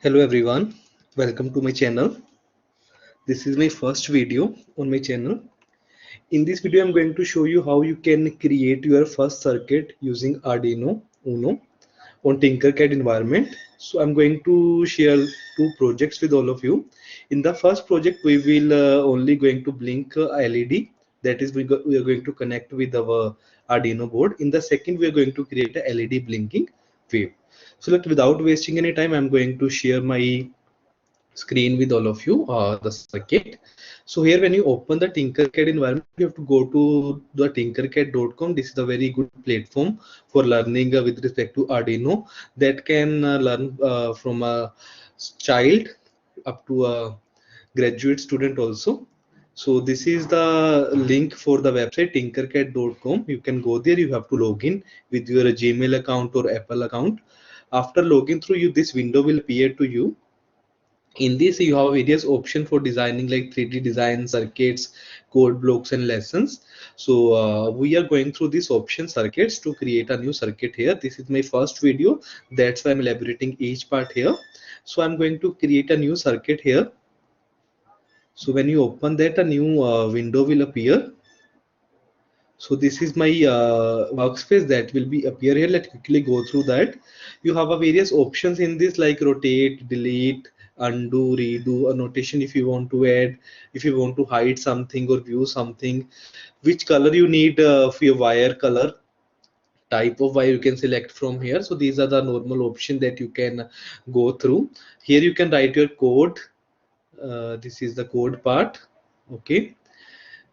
Hello everyone, welcome to my channel. This is my first video on my channel. In this video, I'm going to show you how you can create your first circuit using Arduino Uno on Tinkercad environment. So I'm going to share two projects with all of you. In the first project, we will only going to blink LED. That is, we are going to connect with our Arduino board. In the second, we are going to create a LED blinking wave. So without wasting any time, I'm going to share my screen with all of you the circuit. So here when you open the Tinkercad environment, you have to go to the tinkercad.com. This is a very good platform for learning with respect to Arduino that can learn from a child up to a graduate student also. So this is the link for the website tinkercad.com. You can go there. You have to log in with your Gmail account or Apple account. After logging through, you this window will appear to you. In this you have various options for designing like 3D design circuits, code blocks and lessons. So we are going through these option circuits to create a new circuit here. This is my first video, that's why I'm elaborating each part here. So I'm going to create a new circuit here. So when you open that, a new window will appear. So this is my workspace that will be appear here. Let's quickly go through that. You have a various options in this like rotate, delete, undo, redo, a notation if you want to add, if you want to hide something or view something, which color you need for your wire color, type of wire you can select from here. So these are the normal option that you can go through. Here you can write your code. This is the code part. Okay.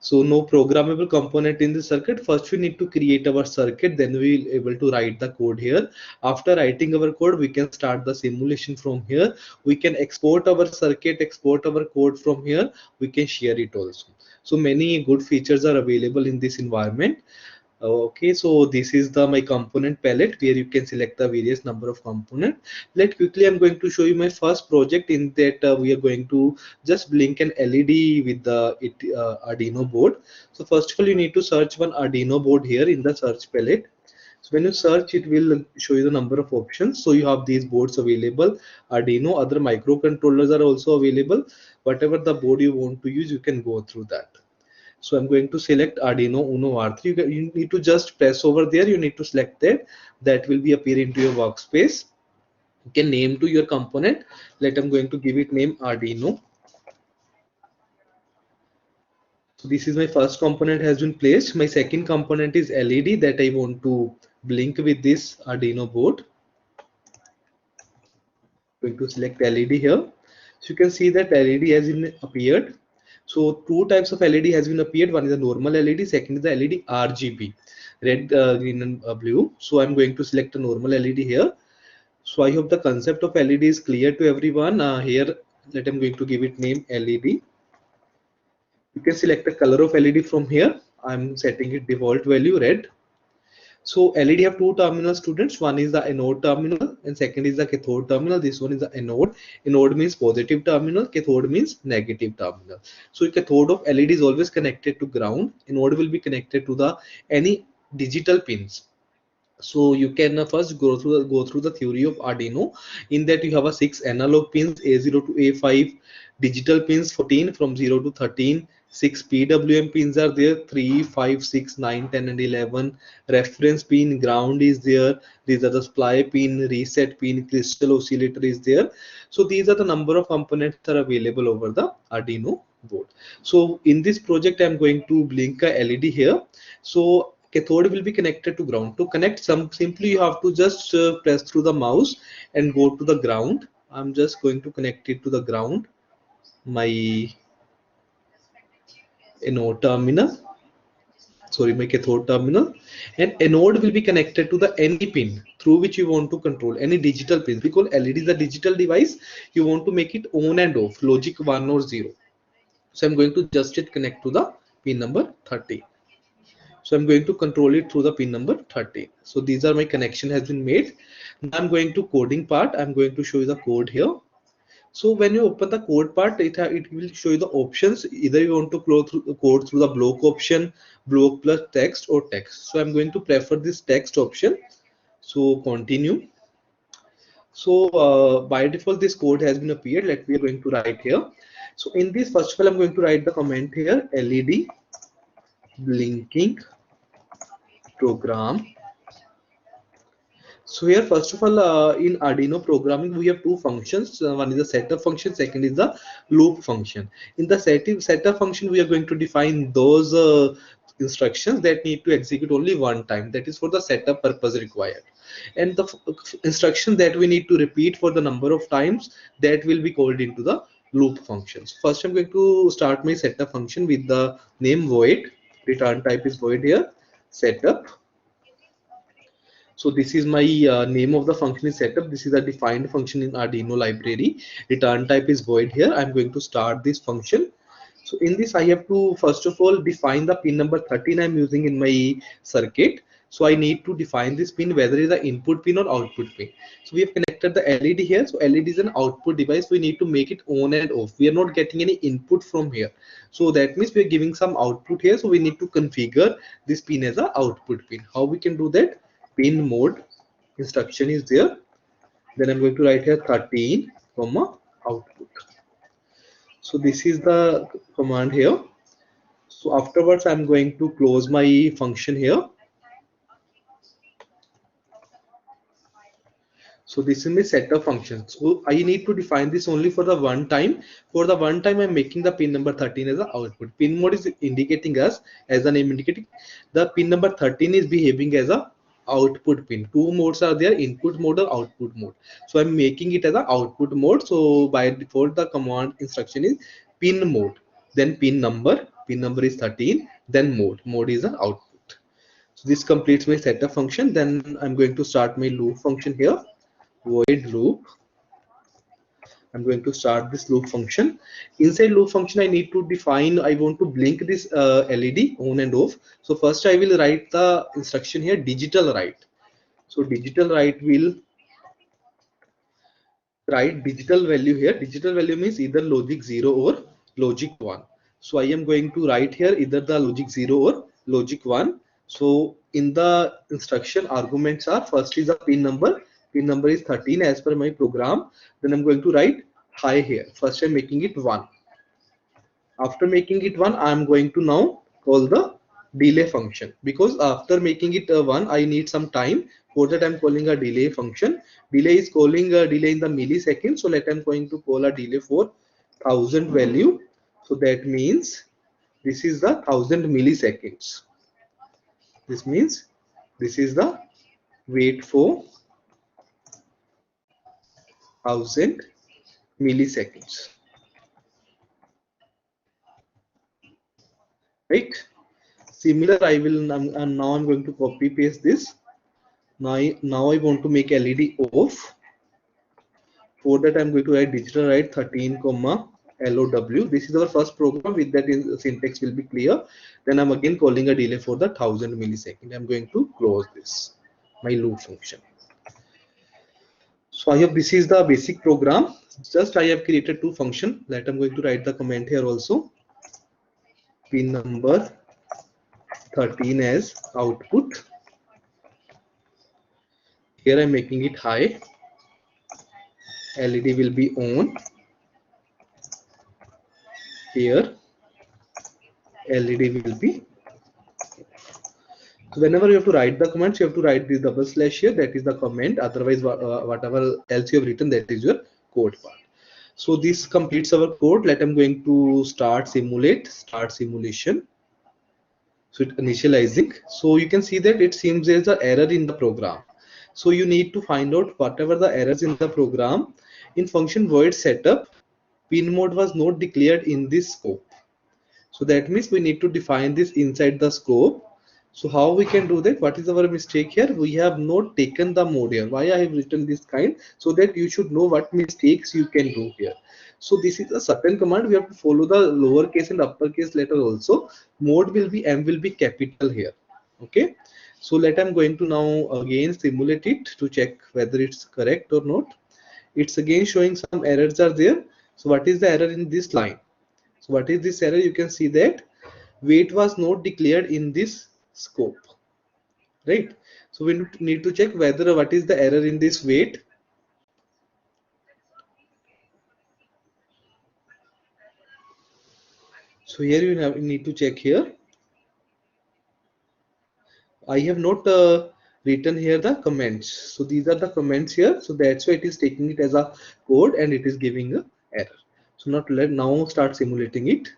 So no programmable component in the circuit. First we need to create our circuit, then we will able to write the code here. After writing our code, we can start the simulation from here. We can export our circuit, export our code from here. We can share it also. So many good features are available in this environment. Okay, so this is the my component palette where you can select the various number of component. Let quickly I'm going to show you my first project. In that we are going to just blink an LED with the Arduino board. So first of all, you need to search one Arduino board here in the search palette. So when you search, it will show you the number of options. So you have these boards available. Arduino, other microcontrollers are also available. Whatever the board you want to use, you can go through that. So I'm going to select Arduino Uno R3. You need to just press over there. You need to select that. That will be appear into your workspace. You can name to your component. I'm going to give it name Arduino. So this is my first component has been placed. My second component is LED that I want to blink with this Arduino board. Going to select LED here. So you can see that LED has been appeared. So two types of LED has been appeared. One is a normal LED, second is the LED RGB, red, green and blue. So I'm going to select a normal LED here. So I hope the concept of LED is clear to everyone. Here, I'm going to give it name LED. You can select the color of LED from here. I'm setting it default value red. So LED have two terminal students. One is the anode terminal and second is the cathode terminal. This one is the anode. Anode means positive terminal. Cathode means negative terminal. So cathode of LED is always connected to ground. Anode will be connected to the any digital pins. So you can first go through the theory of Arduino. In that you have a 6 analog pins A0 to A5, digital pins 14 from 0 to 13, 6 PWM pins are there, 3, 5, 6, 9, 10 and 11. Reference pin, ground is there. These are the supply pin, reset pin, crystal oscillator is there. So these are the number of components that are available over the Arduino board. So in this project I'm going to blink a LED here. So cathode will be connected to ground. To connect simply you have to just press through the mouse and go to the ground. I'm just going to connect it to the ground, my anode terminal, sorry, my cathode terminal, and anode will be connected to the any pin through which you want to control any digital pins, because LED is a digital device. You want to make it on and off, logic 1 or 0. So I'm going to just connect to the pin number 30. So I'm going to control it through the pin number 30. So these are my connection has been made. Now I'm going to coding part. I'm going to show you the code here. So when you open the code part, it will show you the options. Either you want to code through the block option, block plus text or text. So I'm going to prefer this text option. So continue. So by default, this code has been appeared. Let we are going to write here. So in this, first of all, I'm going to write the comment here: LED blinking program. So here, first of all, in Arduino programming, we have two functions. One is the setup function, second is the loop function. In the setup function, we are going to define those instructions that need to execute only one time. That is for the setup purpose required. And the instruction that we need to repeat for the number of times, that will be called into the loop functions. First, I'm going to start my setup function with the name void. Return type is void here. Setup. So this is my name of the function is setup. This is a defined function in Arduino library. Return type is void here. I'm going to start this function. So in this, I have to first of all define the pin number 13 I'm using in my circuit. So I need to define this pin, whether it is the input pin or output pin. So we have connected the LED here. So LED is an output device. We need to make it on and off. We are not getting any input from here. So that means we are giving some output here. So we need to configure this pin as a output pin. How we can do that? Pin mode instruction is there. Then I'm going to write here 13 comma output. So this is the command here. So afterwards I'm going to close my function here. So this is my setup function. So I need to define this only for the one time. For the one time, I'm making the pin number 13 as the output. Pin mode is indicating us, as the name indicating, the pin number 13 is behaving as a output pin. Two modes are there, input mode or output mode. So I'm making it as a output mode. So by default, the command instruction is pin mode, then pin number is 13, then mode is an output. So this completes my setup function. Then I'm going to start my loop function here. Void loop. I'm going to start this loop function. Inside loop function, I need to define, I want to blink this LED on and off. So first I will write the instruction here, digital write. So digital write will write digital value here. Digital value means either logic 0 or logic 1. So I am going to write here either the logic 0 or logic 1. So in the instruction, arguments are, first is the pin number. Pin number is 13 as per my program. Then I'm going to write high here. First I'm making it 1. After making it 1, I'm going to now call the delay function, because after making it 1, I need some time. For that I'm calling a delay function. Delay is calling a delay in the millisecond. So I'm going to call a delay for 1000 value. So that means this is the 1000 milliseconds. This means this is the wait for 1000 milliseconds. Right? Similar, I will and now I'm going to copy paste this. Now I want to make LED off. For that I'm going to write digital write 13 comma LOW. This is our first program. With that syntax will be clear. Then I'm again calling a delay for the 1000 millisecond. I'm going to close this, my loop function. So I hope this is the basic program. Just I have created two functions. That I'm going to write the comment here also. Pin number 13 as output. Here I'm making it high. LED will be on. Here LED will be. So whenever you have to write the comments, you have to write this double slash here. That is the comment. Otherwise, whatever else you have written, that is your code part. So this completes our code. I'm going to start simulation. So it initializing. So you can see that it seems there's an error in the program. So you need to find out whatever the errors in the program. In function void setup, pin mode was not declared in this scope. So that means we need to define this inside the scope. So how we can do that? What is our mistake here? We have not taken the mode here. Why I have written this kind? So that you should know what mistakes you can do here. So this is a certain command. We have to follow the lowercase and uppercase letter also. Mode will be M will be capital here. Okay. So I'm going to now again simulate it to check whether it's correct or not. It's again showing some errors are there. So what is the error in this line? So what is this error? You can see that weight was not declared in this scope, right? So we need to check whether what is the error in this weight. So here you need to check here. I have not written here the comments. So these are the comments here. So that's why it is taking it as a code and it is giving a error. So not let now start simulating it.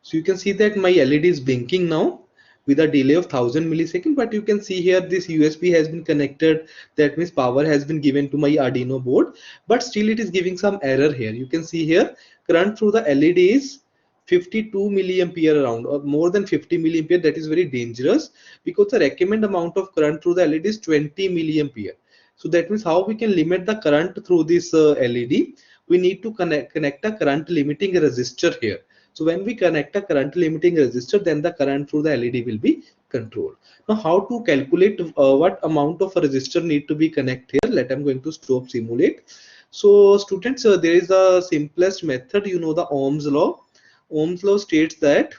So you can see that my LED is blinking now with a delay of 1000 millisecond, but you can see here this USB has been connected. That means power has been given to my Arduino board, but still it is giving some error here. You can see here current through the LED is 52 milliampere around, or more than 50 milliampere. That is very dangerous because the recommended amount of current through the LED is 20 milliampere. So that means how we can limit the current through this LED? We need to connect a current limiting resistor here. So when we connect a current limiting resistor, then the current through the LED will be controlled. Now how to calculate what amount of a resistor need to be connected here? Let I'm going to stop simulate. So students, there is a simplest method, you know, the Ohm's law. Ohm's law states that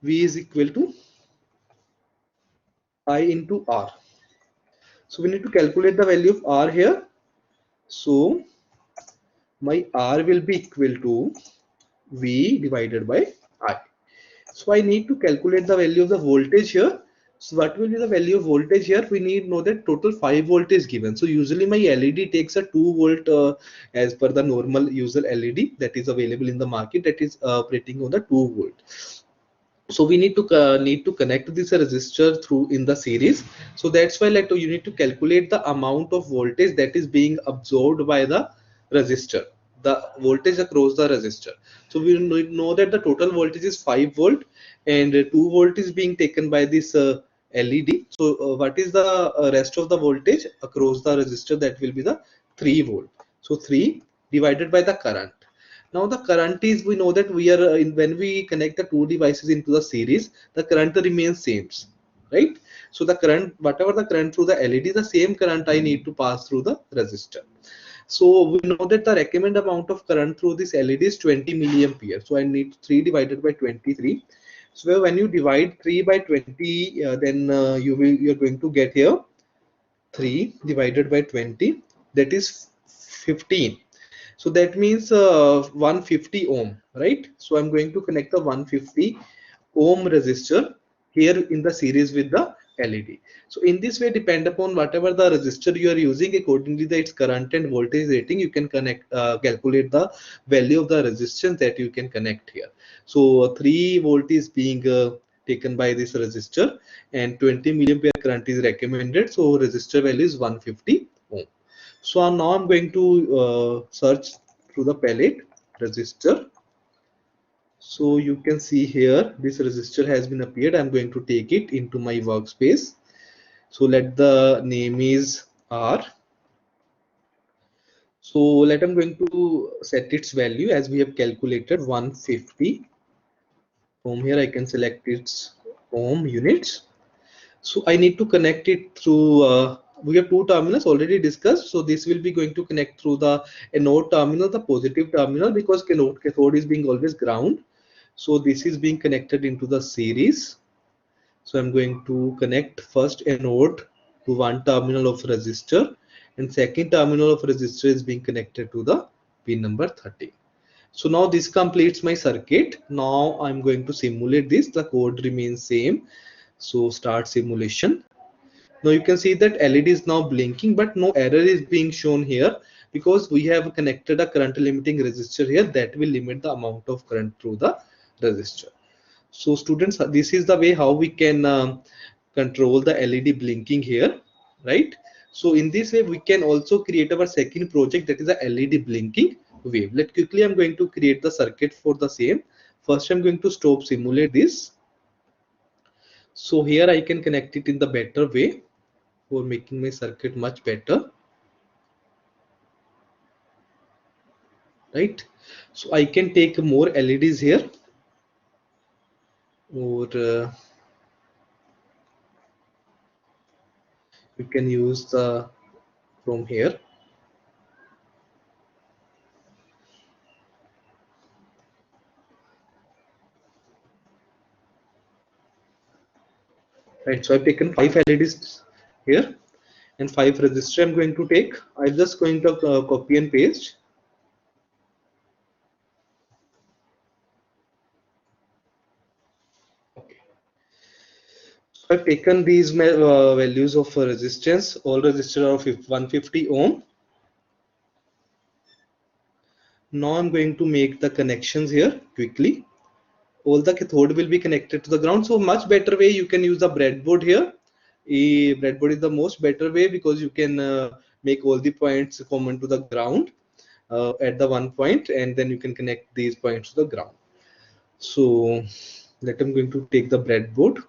V is equal to I into R. So we need to calculate the value of R here. So my R will be equal to V divided by I. So I need to calculate the value of the voltage here. So what will be the value of voltage here? We need to know that total 5 volt is given. So usually my LED takes a 2 volt as per the normal user LED that is available in the market, that is operating on the 2 volt. So we need to connect this resistor through in the series. So that's why like you need to calculate the amount of voltage that is being absorbed by the resistor, the voltage across the resistor. So we know that the total voltage is 5 volt and 2 volt is being taken by this LED. So what is the rest of the voltage across the resistor? That will be the 3 volt. So 3 divided by the current. Now the current is, we know that we are when we connect the two devices into the series, the current remains same, right? So the current, whatever the current through the LED, the same current I need to pass through the resistor. So we know that the recommended amount of current through this LED is 20 milliampere. So I need 3 divided by 23. So when you divide 3 by 20, then you're going to get here 3 divided by 20, that is 15. So that means 150 ohm, right? So I'm going to connect the 150 ohm resistor here in the series with the LED. So in this way, depend upon whatever the resistor you are using, accordingly the its current and voltage rating, you can calculate the value of the resistance that you can connect here. So 3 volt is being taken by this resistor and 20 milliampere current is recommended. So resistor value is 150 ohm. So now I'm going to search through the palette resistor. So you can see here this resistor has been appeared. I'm going to take it into my workspace. So let the name is R. So let I'm going to set its value as we have calculated 150. From here I can select its ohm units. So I need to connect it through we have two terminals already discussed. So this will be going to connect through the anode terminal, the positive terminal, because cathode is being always ground. So this is being connected into the series. So I'm going to connect first anode to one terminal of resistor and second terminal of resistor is being connected to the pin number 30. So now this completes my circuit. Now I'm going to simulate this. The code remains same. So start simulation. Now you can see that LED is now blinking, but no error is being shown here because we have connected a current limiting resistor here that will limit the amount of current through the resistor. So students, this is the way how we can control the LED blinking here, right? So in this way, we can also create our second project, that is a LED blinking wave. Let quickly, I'm going to create the circuit for the same. First, I'm going to stop simulate this. So here I can connect it in the better way for making my circuit much better, right? So I can take more LEDs here, or you can use the from here. Right, so I've taken 5 LEDs here and 5 resistor I'm going to take. I'm just going to copy and paste. I've taken these values of resistance. All resistors are of 150 ohm. Now I'm going to make the connections here quickly. All the cathode will be connected to the ground. So much better way, you can use the breadboard here. A breadboard is the most better way because you can make all the points common to the ground at the one point, and then you can connect these points to the ground. So I'm going to take the breadboard.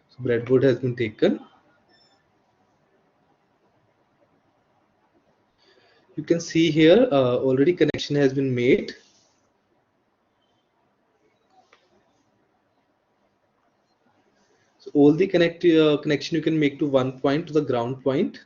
So breadboard has been taken. You can see here already connection has been made. So all the connection you can make to one point, to the ground point.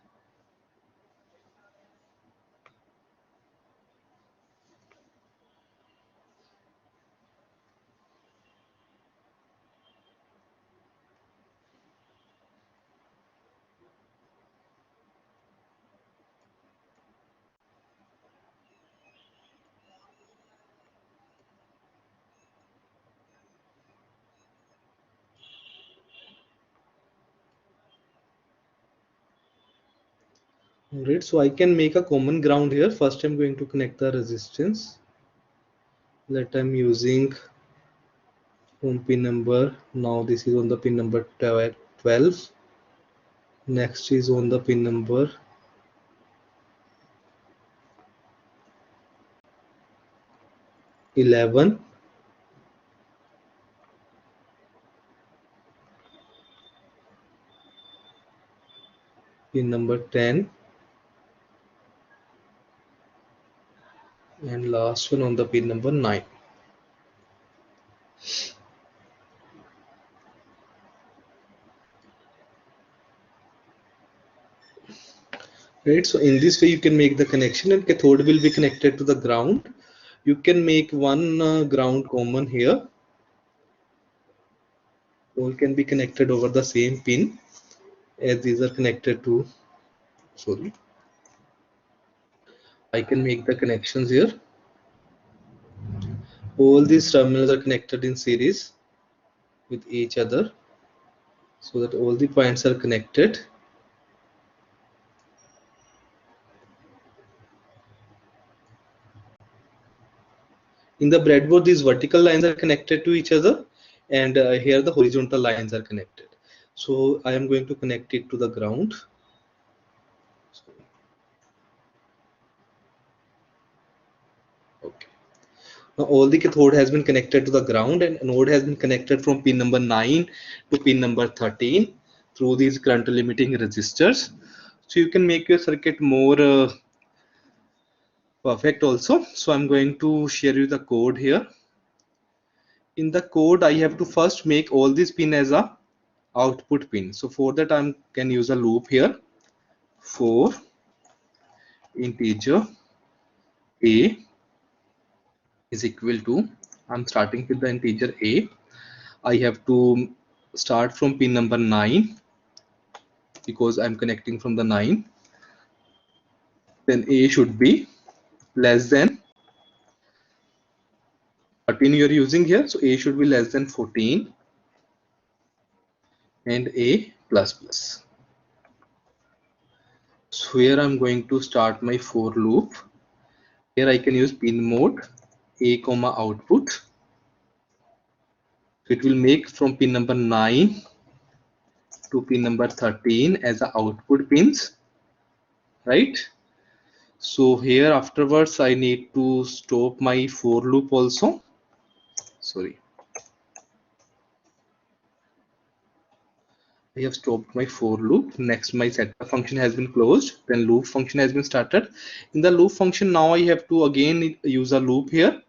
Alright, so I can make a common ground here. First, I'm going to connect the resistance that I'm using on pin number. Now this is on the pin number 12. Next is on the pin number 11. Pin number 10. And last one on the pin number 9. Right, so in this way you can make the connection, and cathode will be connected to the ground. You can make one ground common here. All can be connected over the same pin as these are connected to, sorry, I can make the connections here. All these terminals are connected in series with each other so that all the points are connected. In the breadboard, these vertical lines are connected to each other, and here the horizontal lines are connected. So I am going to connect it to the ground. Okay. Now all the cathode has been connected to the ground, and node has been connected from pin number 9 to pin number 13 through these current limiting resistors. So you can make your circuit more perfect also. So I'm going to share you the code here. In the code, I have to first make all these pin as a output pin. So for that, I can use a loop here. For integer a is equal to, I'm starting with the integer a. I have to start from pin number 9 because I'm connecting from the 9. Then a should be less than 13 you're using here. So a should be less than 14 and a plus plus. So here I'm going to start my for loop. Here I can use pin mode a comma output. So it will make from pin number 9 to pin number 13 as the output pins, right? So here afterwards I need to stop my for loop also. Sorry, I have stopped my for loop. Next, my setup function has been closed. Then loop function has been started. In the loop function, now I have to again use a loop here,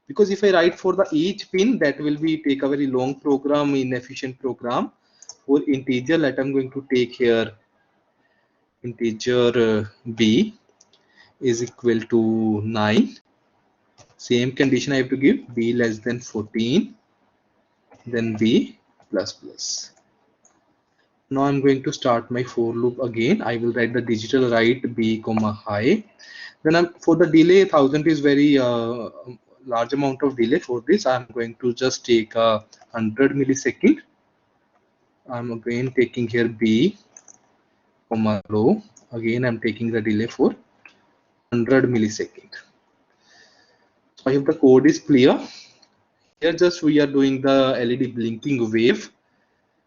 because if I write for the each pin, that will be take a very long program, inefficient program. For integer, let I'm going to take here integer b is equal to 9. Same condition I have to give, b less than 14, then b plus plus. Now I'm going to start my for loop again. I will write the digital write b comma high. Then for the delay, 1000 is very large amount of delay. For this, I'm going to just take a 100 millisecond. I'm again taking here B, comma row. Again, I'm taking the delay for 100 millisecond. So I hope the code is clear. Here just we are doing the LED blinking wave.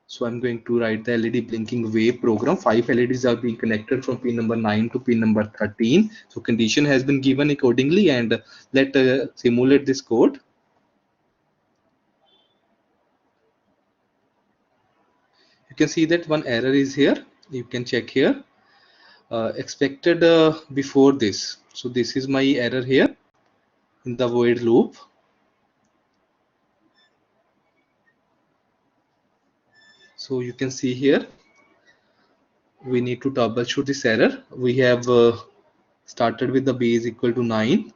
So I'm going to write the LED blinking wave program. 5 LEDs are being connected from pin number 9 to pin number 13. So condition has been given accordingly, and let simulate this code. You can see that one error is here. You can check here. Expected before this. So this is my error here in the void loop. So you can see here, we need to troubleshoot this error. We have started with the b is equal to 9.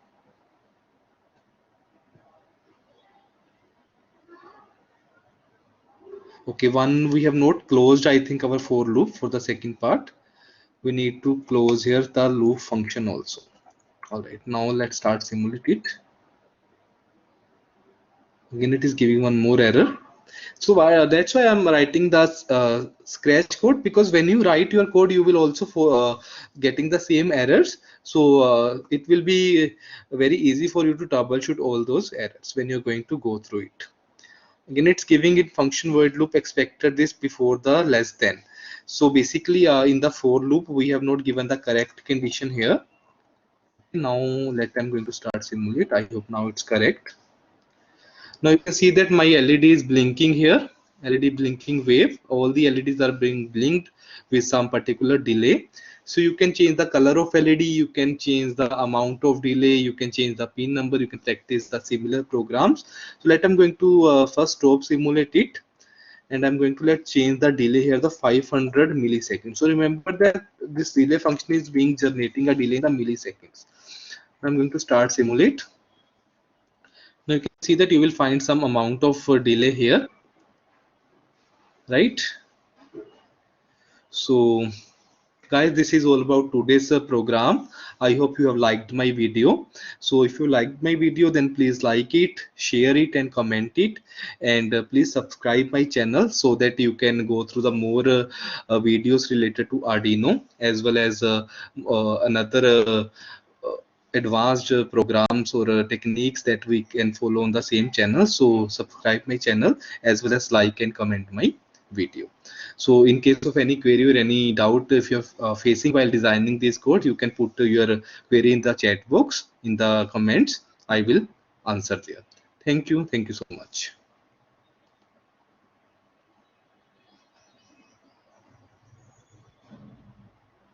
Okay, one we have not closed, I think, our for loop. For the second part, we need to close here the loop function also. All right, now let's start simulate it. Again, it is giving one more error. So that's why I'm writing the scratch code, because when you write your code, you will also getting the same errors. So it will be very easy for you to troubleshoot all those errors when you're going to go through it. Again, it's giving it function void loop expected this before the less than. So basically in the for loop, we have not given the correct condition here. Now I'm going to start simulate. I hope now it's correct. Now you can see that my LED is blinking here, LED blinking wave. All the LEDs are being blinked with some particular delay. So you can change the color of LED, you can change the amount of delay, you can change the pin number, you can practice the similar programs. So I'm going to first stop simulate it, and I'm going to change the delay here, the 500 milliseconds. So remember that this delay function is being generating a delay in the milliseconds. I'm going to start simulate. Now you can see that you will find some amount of delay here, right? So guys, this is all about today's program. I hope you have liked my video. So if you liked my video, then please like it, share it, and comment it, and please subscribe my channel so that you can go through the more videos related to Arduino, as well as another advanced programs or techniques that we can follow on the same channel. So subscribe my channel as well as like and comment my video. So in case of any query or any doubt, if you're facing while designing this code, you can put your query in the chat box, in the comments. I will answer there. Thank you so much.